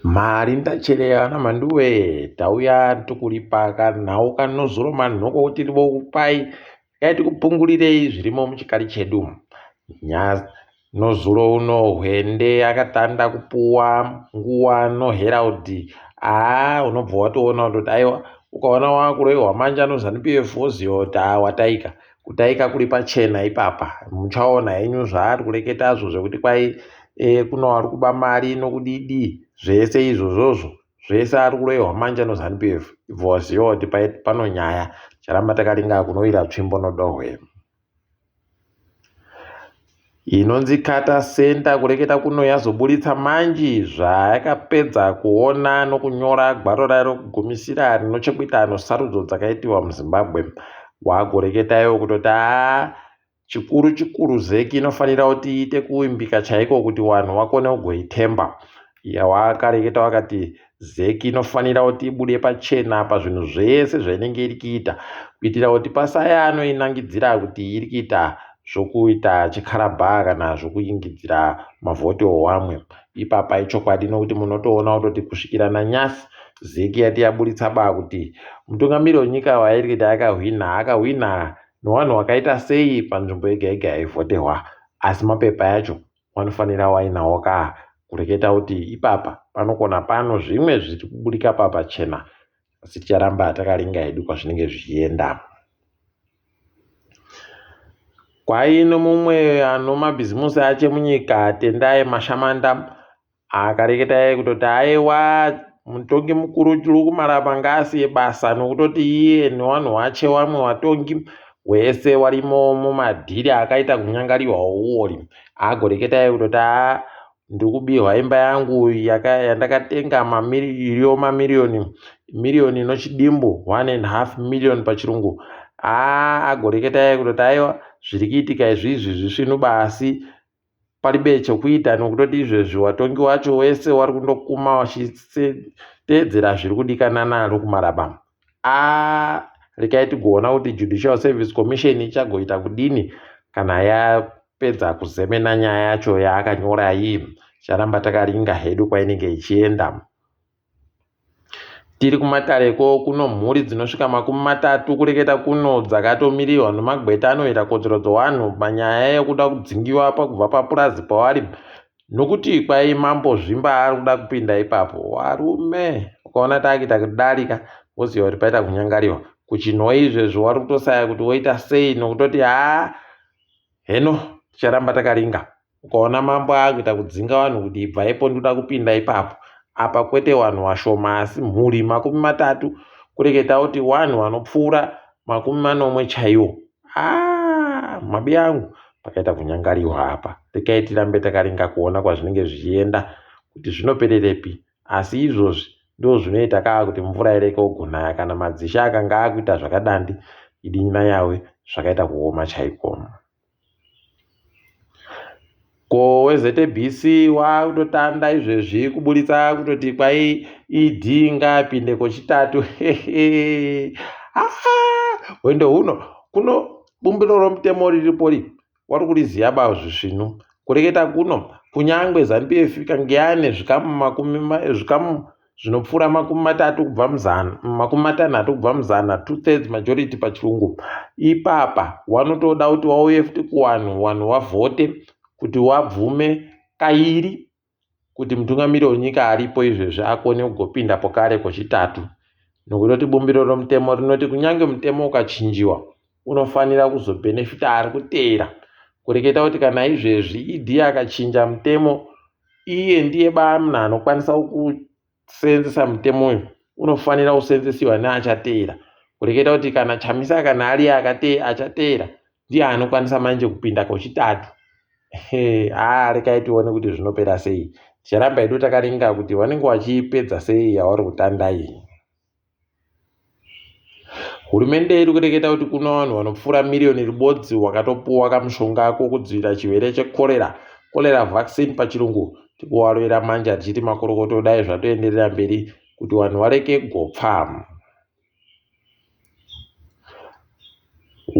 Mari ndachereya naMhanduwe tauya tikulipa kanhau kanozoro manhoko kuti vokupai dai tikupungulirei zvirimo muchikari chedu. Nozuro uno Hwende akatanda kupuwa nguwa noHerald. Unobva watoona kutoti aiwa ukaona wakurohwa manja noZANU-PF woziva kuti wataika. Kutaika kuri pachena ipapa. Muchaona henyu zvaari kureketazvo zvekuti kwai kuno ari kuba mari nokudidi zvese izvozvozvo zvese ari kurohwa manja noZANU-PF. Ibva waziva kuti pano nyaya charamba takaringa kunoira tsvimbo nodohwe. Inonzi kata senta kureketa kuno yazoburitsa manji zvayakapedza kuona nokunyora gwaro rayo kugumisira rinochekuita nosarudzo dzakaitiwa muZimbabwe. Wagoreketayo kutoti chikuru zeki inofanira kuti iite kuimbika chaiko kuti vanhu vakone kugoitemba. Wakareketa wakati zeki inofanira kuti ibude pachena pazvinhu zvese zvainenge iri kuita kuitira kuti pasaya anoinangidzira kuti iri kuita zvokuita chikarabha kana zvokuingidzira mavhoti owamwe. Ipapa ichokwadi nokuti munotoona kutoti kusvikira nanyasi zeki yati yaburitsa kuti mutungamiri wenyika wairi kuti akahwina nevanhu vakaita sei panzvimbo yega yega yaivhoterwa, asi mapepa yacho vanofanira wainawo kureketa kuti ipapa panokona pano zvimwe zviri kuburika pachena, asi ticharamba takaringa hedu kwazvinenge zvichienda. Kwaino mumwe ano mabhizimusi ache munyika Tendai Mashamanda akareketa kutoti aiwa mutongi mukuru tiri kuMalaba ngaasiye basa nokutoti iye nevanhu vache vamwe vatongi wese warimo mumadhiri akaita kunyangariwa uori. Agoreketa kutoti ndiri kubihwa imba yangu yandakatenga miliyoni nochidimbu 1.5 million pachirungu. Agoreketa kutoti aiwa zviri kuitika izvizvi zvisvinu basi palibe chokuita nokutoti izvezvi watongi wacho wese wari kundokuma wachiteedzera zviri kudikana naro kuMalaba. Rekai tigoona kuti Judicial Service Commission ichagoita kudini kana yapedza kuzemena nyaya yacho yaakanyora iyi. Charamba takaringa hedu kwainenge ichienda. Tiri kumatareko kuno mhuri dzinosvika 30 kureketa kuno dzakatomirirwa nemagweta anoita kodzero dzevanhu panyaya yekuda kudzingiwa pakubva papurazi pavari nokuti kwai mambo zvimba ari kuda kupinda ipapo. Warume ukaona taakita kudarika woziva kuti paita kunyangariwa. Kuchinhoyi izvezvo wari kutosaya kuti woita sei nokutoti heno ticharamba takaringa. Ukaona mambo akuita kudzinga vanhu kuti ibvaipo ndoda kupinda ipapo. Apa kwete vanhu vashoma asi mhuri 30 kureketa kuti vanhu vanopfuura 40 chaiwo. Mabi yangu pakaita kunyangariwa apa. Rekai tirambe takaringa kuona kwazvinenge zvichienda kuti zvinopererepi, asi izvozvi ndo zvinoita kuti mvura ireke kugunaya kana madzisha akanga akuita zvakadandi idina yawe zvakaita kuoma chaiko. Ko weZTBC wakutotanda izvezvi kuburitsa kutoti kwai ED ngapinde kochitatu. Hwende huno kuno bumbiro romutemo riripori wari kuriziya zvisvinu kureketa kuno kunyangwe ZANU-PF kange yane zvikamu zvinopfuura 30 kubva muzana, 60 kubva muzana, 2/3 majority pachirungu. Ipapa wanotoda kuti wauye futi kuvanhu wavhote kuti wabvume kairi kuti mutungamiri wenyika aripo izvezvi akone kugopinda pokare kochitatu. Nokutoti bumbiro romutemo rinoti kunyange mutemo ukachinjiwa unofanira kuzobhenefita ari kuteera. Kureketa kuti kana izvezvi ED akachinja mutemo, iye ndiye munhu anokwanisa kusenzesa mutemo uyu, unofanira kusenzesiwa neachateera. Kureketa kuti kana Chamisa kana ari achateera ndiye anokwanisa manje kupinda kochitatu. Rekai tione kuti zvinopera sei. Ticharamba hedu takaringa kuti vanenge vachipedza sei yavari kutanda iyi. Hurumende iri kureketa kuti kuno vanhu vanopfuura miliyoni ribodzi wakatopuwa kamushonga kokudzivirira chirwere chekorera, korera vaccine pachirungu. Tikuwarwira manja tichiti makorokoto dai zvatoenderera mberi kuti vanhu vareke kugopfa.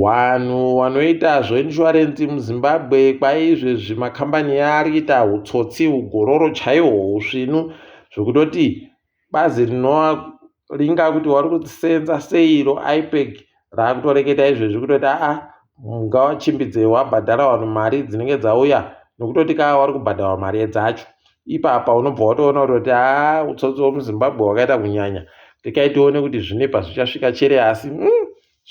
Vanhu vanoita zvoinsurance muZimbabwe kwai izvezvi makambani ari kuita hutsotsi hugororo chaihwo husvinu zvokutoti bazi rinoringa kuti vari kusenza sei IPEC raakutoreketa izvezvi kutoti ngavachimbidze wabhadhara vanhu mari dzinenge dzauya nokutoti vari kubhadharwa mari dzacho. Ipapa unobva watoona kuti utsotsi hwemuZimbabwe hwakaita kunyanya. Rekai tione kuti zvinepa zvichasvika chere, asi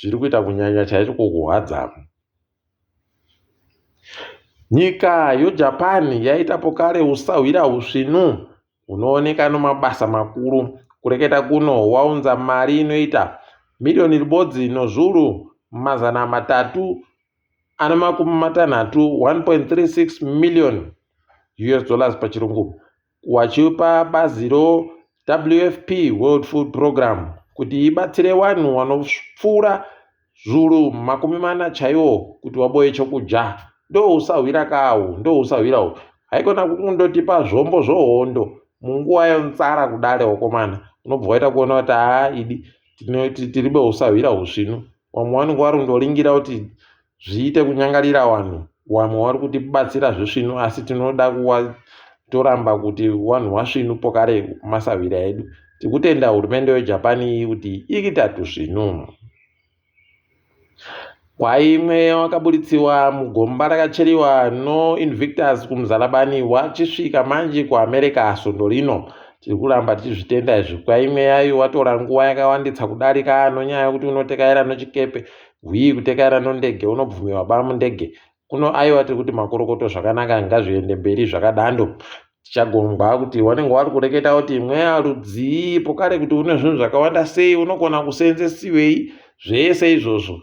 zviri kuita kunyanya chaiko kuhwadza. Nyika yeJapan yaitapo kare usahwira husvinu hunooneka nomabasa makuru. Kureketa kuno waunza mari inoita milioni ribodzi nozvuru mazana matatu ana makumi matanhatu, 1.36 million US dollars pachirungu, wachipa bazi WFP World Food Program kuti ibatsire vanhu vanopfuura zviuru makumi mana chaiwo kuti waboye chokudya. Ndousahwira kawo, ndousahwira. Haikona kundotipa zvombo zvohondo munguva yenzara kudare wakomana. Unobva waita kuona kuti tiribe usahwira husvinu. Vamwe vanenge vari kundoringira kuti zviite kunyangarira vanhu, vamwe vari kutibatsira zvisvinu, asi tinoda toramba kuti vanhu vasvinu pokare masahwira edu. Tikutenda hurumende yeJapan iyi kuti ikuita tuzvinu. Kwaimwe wakabuditsiwa mugomba rakacheriwa noInvictus kumuzalabani wachisvika manje kuAmerica sondo rino. Tiri kuramba tichizvitenda izvi. Kwaimwe yayo watora nguva yakawanditsa kudarika nonyaya yekuti unotekaira nochikepe, hwii kutekaira nondege, unobvumiwa ba mundege. Kuno aiwa tiri kuti makorokoto zvakanaka ngazviende mberi zvakadando. Tichagomba kuti vanenge vari kureketa kuti mweya rudzii pokare kuti une zvinhu zvakawanda sei, unogona kuseenzesiwei zvese izvozvo.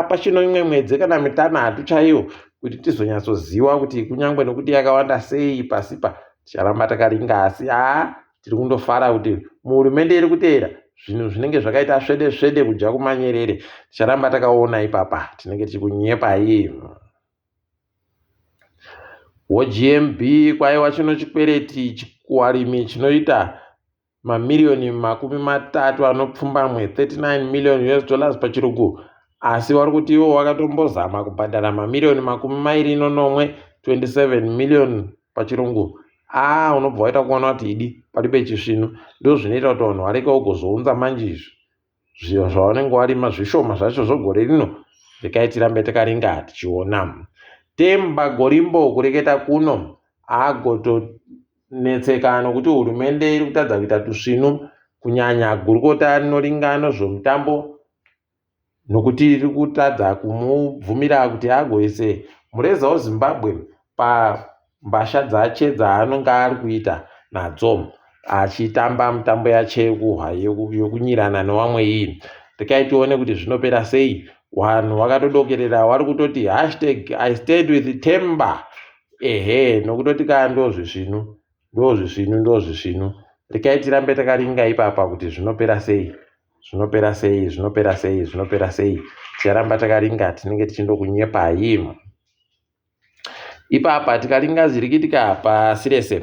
Pachino imwe mwedzi kana mitanhatu chaiyo kuti tizonyatsoziva kuti kunyangwe nokuti yakawanda sei pasipa, ticharamba takaringa. Asi tiri kundofara kuti muhurumende iri kuteera zvinhu zvinenge zvakaita svede kudya kumanyerere, ticharamba takaona ipapa, tinenge tiri kunyepai. GMB kwaiwa chino chikwereti chikuwarimi chinoita mamiliyoni makumi matatu anopfumbamwe, 39 million US dollars pachirungu. Asi vari kuti iwo wakatombozama kubhadhara mamiliyoni makumi mairi nonomwe, 27 million pachirungu. Unobva waita kuona kuti paribe chisvinu. Ndo zvinoita kuti vanhu vareke kugozounza manje zviro zvavanenge varima zvishoma zvacho zvogore rino. Rekai tirambe takaringa tichiona. Themba Gorimbo kureketa kuno agotonetseka nokuti hurumende iri kutadza kuita tusvinu, kunyanya gurukota rinoringana zvomutambo, nokuti iri kutadza kumubvumira kuti agoise mureza weZimbabwe pambasha dzache dzaanonga ari kuita nadzo achitamba mitambo yache yokunyirana nevamwe iyi. Rekai tione kuti zvinopera sei. Vanhu vakatodokerera vari kutoti #I stand with Themba. Nokutoti ndozvizvinu. Rekai tirambe takaringa ipapa kuti zvinopera sei. Ticharamba takaringa tinenge tichindokunyepai. Ipapa tikaringa zviri kuitika pasi rese.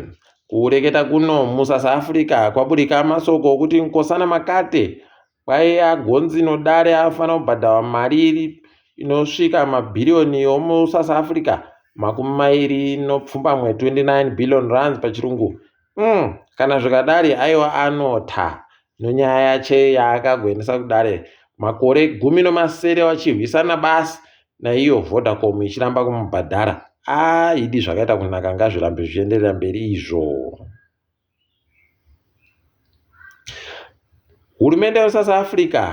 Kureketa kuno muSouth Africa kwaburika masoko okuti Nkosana Makate kwaiya gonzi nodare afana kubhadharwa mari inosvika mabhiriyoni omuSouth Africa makumi mairi nopfumbamwe, 29 billion rands pachirungu. Kana zvikadari aiwa anota nonyaya yache yaakagwenesa kudare makore 18 wachirwisana basi naiyo Vodacom ichiramba kumubhadhara. Zvakaita kunaka, ngazvirambe zvichienderera mberi izvo. Hurumende yeSouth Africa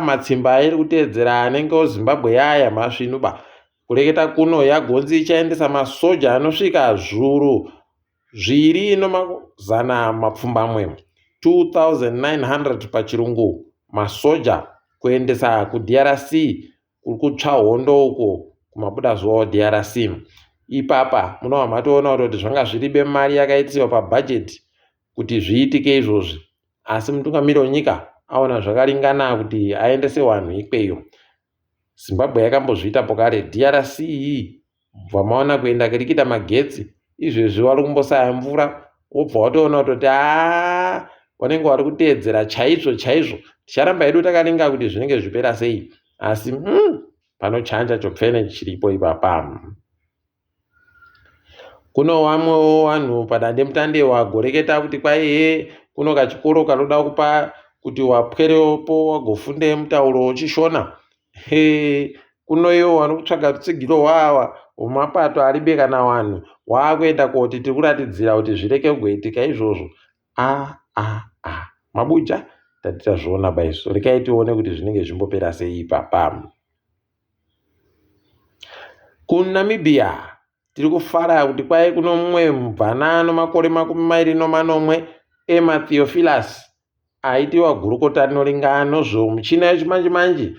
matsimba iri kuteedzera anenge oZimbabwe yaya masvinuba. Kureketa kuno yagonzi ichaendesa masoja anosvika zviuru zviri nomazana mapfumbamwe, 2,900 pachirungu, masoja kuendesa kuDRC kuri kutsva hondo uko kumabuda zuva DRC. Ipapa munobva matoona kuti zvanga zviribe mari yakaitsiwa pabhajeti kuti zviitike izvozvi, asi mutungamiri wenyika aona zvakaringana kuti aendese vanhu ikweyo. Zimbabwe yakambozviita pokare. DRC bva maona kuenda kirikita magetsi, izvezvi vari kumbosaya mvura. Wobva watoona kuti vanenge vari kuteedzera chaizvo. Ticharamba hedu takaringa kuti zvinenge zvipera sei, asi panochanja chopfene chiripo ipapa. kuno vamwewo vanhu padandemutande wagoreketa kuti kwaiye kuno kachikoro kanoda kupa kuti wapwerepo wagofunde mutauro wechishona. Kuno iwo vanokutsvaga rutsigiro hwava hwemapato aribe kana vanhu waakuenda koti tiri kuratidzira kuti zvireke kugoitika izvozvo. Mabuja tati tazviona baiso, rekai tione kuti zvinenge zvimbopera sei ipapa. KuNamibia tiri kufara kuti kwai kuno mumwe mubvana nomakore 24 Emma Theophilus aitiwa gurukota rinoringano zvomuchina yechimanje-manje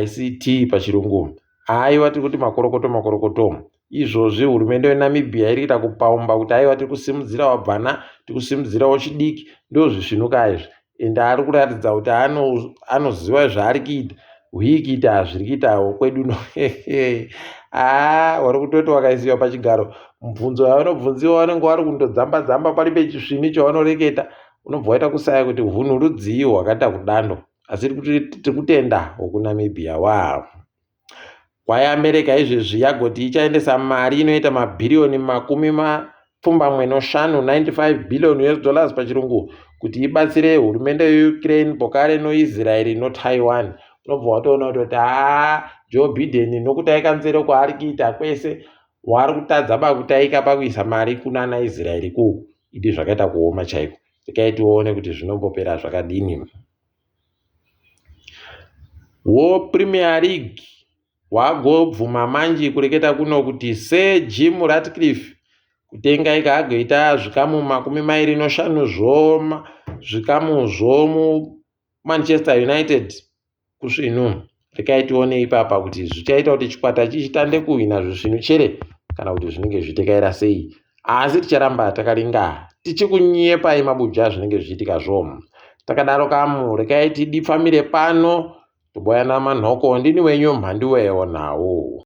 ICT pachirungu. Aiwa tiri kuti makorokoto. Izvozvi hurumende yeNamibia iri kuita kupaumba kuti aiwa tiri kusimudzira wabvana, tiri kusimudzirawo chidiki, ndozvisvinuka izvi. Ende ari kuratidza kuti anoziva zvaari kuita. Hwikita hazviri kuitawo kwedu no. Wari kutoti wakaisiwa pachigaro, mubvunzo yavanobvunziwa vanenge vari kundodzamba-dzamba palibe chisvini chavanoreketa. Unobva waita kusaya kuti hunhu rudzii hwakaita kudando. Asi tiri kutenda wokuNamibia wa. Kwai America izvezvi yagoti ichaendesa mari inoita mabhiriyoni 75 $95 billion pachirungu kuti ibatsire hurumende yeUkraine, Bokare noIsrael noTaiwan. Unobva watoona kuti Joe Biden nokutaika nzero kwaari kuita kwese wari kutadza bakutaika pakuisa mari kunana Israel kuku. Idi zvakaita kuoma chaiko. Rekai tione kuti zvinombopera zvakadini. Premier League wagobvuma manji kureketa kuno kuti Sir Jim Ratcliffe kutenga ikagoita zvikamu 25 zvikamu zvomu Manchester United kusvinu. Rekai tione ipapa kuti zvichaita kuti chikwata chichitande kuhwina zvisvinu chere kana kuti zvinenge zvitekaira sei. Asi ticharamba takaringa tichikunyepai mabuja zvinenge zvichiitika zvomu. Takadaro kamu rekai tidipfamire pano toboya namanhoko. Ndini wenyu Mhanduwe Wenhau.